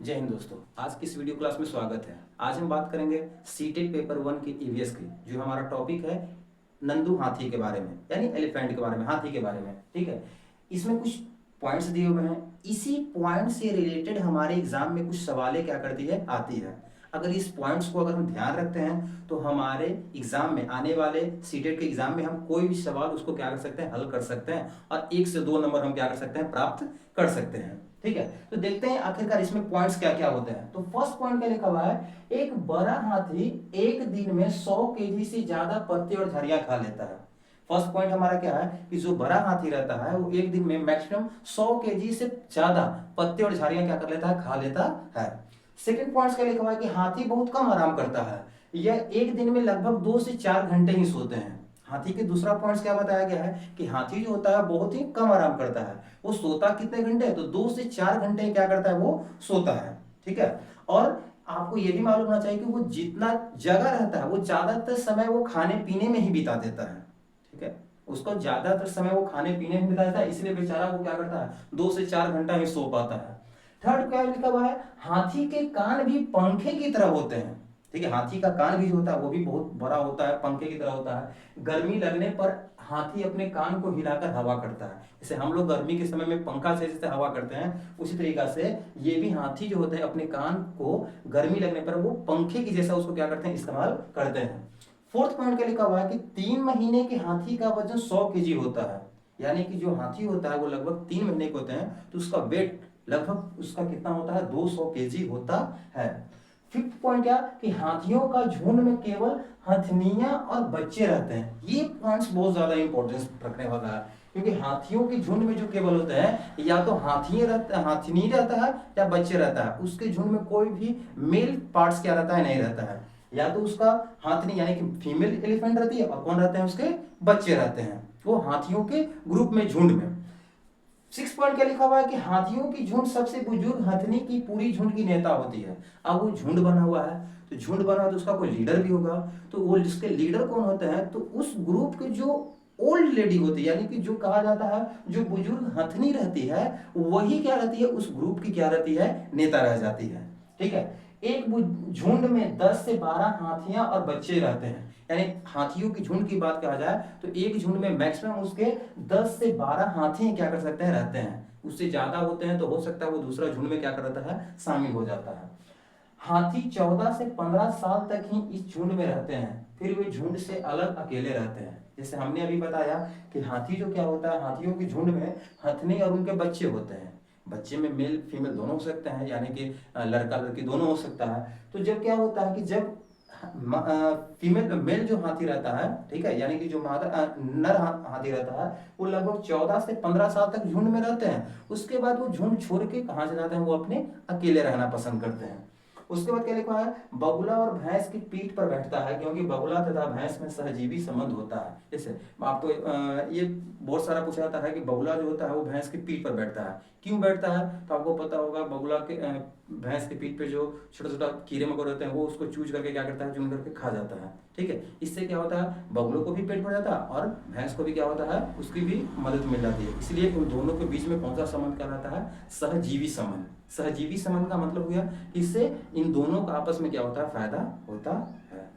जय हिंद दोस्तों। आज की इस वीडियो क्लास में स्वागत है। आज हम बात करेंगे सीटेट पेपर 1 की ईवीएस की, जो हमारा टॉपिक है नंदू हाथी के बारे में, यानी एलिफेंट के बारे में, हाथी के बारे में। ठीक है, इसमें कुछ पॉइंट्स दिए हुए हैं। इसी पॉइंट से रिलेटेड हमारे एग्जाम में कुछ सवालें क्या करती है, आती है। अगर इस पॉइंट्स को अगर हम ध्यान रखते हैं तो हमारे एग्जाम में, आने वाले सीटेट के एग्जाम में, हम कोई भी सवाल उसको क्या कर सकते हैं, हल कर सकते हैं और 1 से 2 नंबर हम क्या कर सकते हैं, प्राप्त कर सकते हैं। ठीक है, तो देखते हैं आखिरकार इसमें पॉइंट्स क्या क्या होते हैं। तो फर्स्ट पॉइंट क्या लिखा हुआ है, एक बड़ा हाथी एक दिन में 100 केजी से ज्यादा पत्ते और झरियां खा लेता है। फर्स्ट पॉइंट हमारा क्या है कि जो बड़ा हाथी रहता है वो एक दिन में मैक्सिमम 100 केजी से ज्यादा पत्ते और झाड़ियां क्या कर लेता है, खा लेता है। सेकंड पॉइंट क्या लिखा हुआ है कि हाथी बहुत कम आराम करता है, यह एक दिन में लगभग 2 से 4 घंटे ही सोते हैं। हाथी के दूसरा पॉइंट क्या बताया गया है कि हाथी जो होता है बहुत ही कम आराम करता है। वो सोता कितने घंटे, तो 2 से 4 घंटे क्या करता है, वो सोता है। ठीक है, और आपको यह भी मालूम होना चाहिए कि वो जितना जगह रहता है वो ज्यादातर समय वो खाने पीने में ही बिता देता है। ठीक है, उसको ज्यादातर समय वो खाने पीने में बिता देता है, इसलिए बेचारा वो क्या करता है, 2 से 4 घंटा ही सो पाता है। थर्ड क्या लिखा हुआ है, हाथी के कान भी पंखे की तरह होते हैं। ठीक है, हाथी का कान भी जो होता है वो भी बहुत बड़ा होता है, पंखे की तरह होता है। गर्मी लगने पर हाथी अपने कान को हिलाकर हवा करता है। जैसे हम लोग गर्मी के समय में पंखा से जैसे हवा करते हैं, उसी तरीका से ये भी हाथी जो होते हैं अपने कान को गर्मी लगने पर वो पंखे की जैसा उसको क्या करते हैं, इस्तेमाल करते हैं। फोर्थ पॉइंट क्या लिखा हुआ है कि 3 महीने के हाथी का वजन 100 केजी होता है। यानी कि जो हाथी होता है वो लगभग 3 महीने के होते हैं, तो उसका वेट लगभग उसका कितना होता है, 200 केजी होता है। फिफ्थ पॉइंट क्या कि हाथियों का झुंड में केवल हथनियां और बच्चे रहते हैं। ये पॉइंट्स बहुत ज्यादा इंपॉर्टेंस रखने वाला है, क्योंकि हाथियों के झुंड में जो केवल होते हैं या तो हाथनी रहता है या बच्चे रहता है। उसके झुंड में कोई भी मेल पार्ट्स क्या रहता है, नहीं रहता है। या तो उसका हाथनी यानी कि फीमेल एलिफेंट रहती है, और कौन रहते हैं, उसके बच्चे रहते हैं, वो हाथियों के ग्रुप में, झुंड में। 6 पॉइंट क्या लिखा हुआ है कि हाथियों की झुंड सबसे बुजुर्ग हथनी की पूरी झुंड की नेता होती है। अब वो झुंड बना हुआ है, तो झुंड बना हुआ तो उसका कोई लीडर भी होगा। तो वो जिसके लीडर कौन होते हैं, तो उस ग्रुप के जो ओल्ड लेडी होती है, यानी कि जो कहा जाता है जो बुजुर्ग हथनी रहती है, वही क्या रहती है, उस ग्रुप की क्या रहती है, नेता रह जाती है। ठीक है, एक झुंड में 10 से 12 हाथियां और बच्चे रहते हैं। यानी हाथियों की झुंड की बात कहा जाए तो एक झुंड में मैक्सिमम उसके 10 से 12 हाथी क्या कर सकते हैं, रहते हैं। उससे ज्यादा होते हैं तो हो सकता है वो दूसरा झुंड में क्या कर रहता है, शामिल हो जाता है। हाथी 14 से 15 साल तक ही इस झुंड में रहते हैं, फिर वे झुंड से अलग अकेले रहते हैं। जैसे हमने अभी बताया कि हाथी जो क्या होता है, हाथियों की झुंड में हथनी और उनके बच्चे होते हैं। बच्चे में मेल फीमेल दोनों हो सकते हैं, यानी कि लड़का लड़की दोनों हो सकता है। तो जब क्या होता है कि जब फीमेल मेल जो हाथी रहता है, ठीक है, यानी कि जो नर हाथी रहता है, वो लगभग 14 से 15 साल तक झुंड में रहते हैं। उसके बाद वो झुंड छोड़ के कहाँ से जाते हैं, वो अपने अकेले रहना पसंद करते हैं। उसके बाद क्या लिखा है, बगुला और भैंस की पीठ पर बैठता है, क्योंकि बगुला तथा भैंस में सहजीवी संबंध होता है। जैसे आपको ये बहुत सारा पूछा जाता है कि बगुला जो होता है वो भैंस की पीठ पर बैठता है, क्यों बैठता है, तो आपको पता होगा बगुला के भैंस की पीठ पे जो छोटा छोटा कीड़े मकोड़े होते हैं वो उसको चूज करके क्या करता है, चुन करके खा जाता है। ठीक है, इससे क्या होता है, बगुलों को भी पेट भर जाता है और भैंस को भी क्या होता है, उसकी भी मदद मिल जाती है। इसलिए उन दोनों के बीच में कौन सा संबंध कहलाता है, सहजीवी संबंध। सहजीवी संबंध का मतलब हुआ इससे इन दोनों का आपस में क्या होता है, फायदा होता है।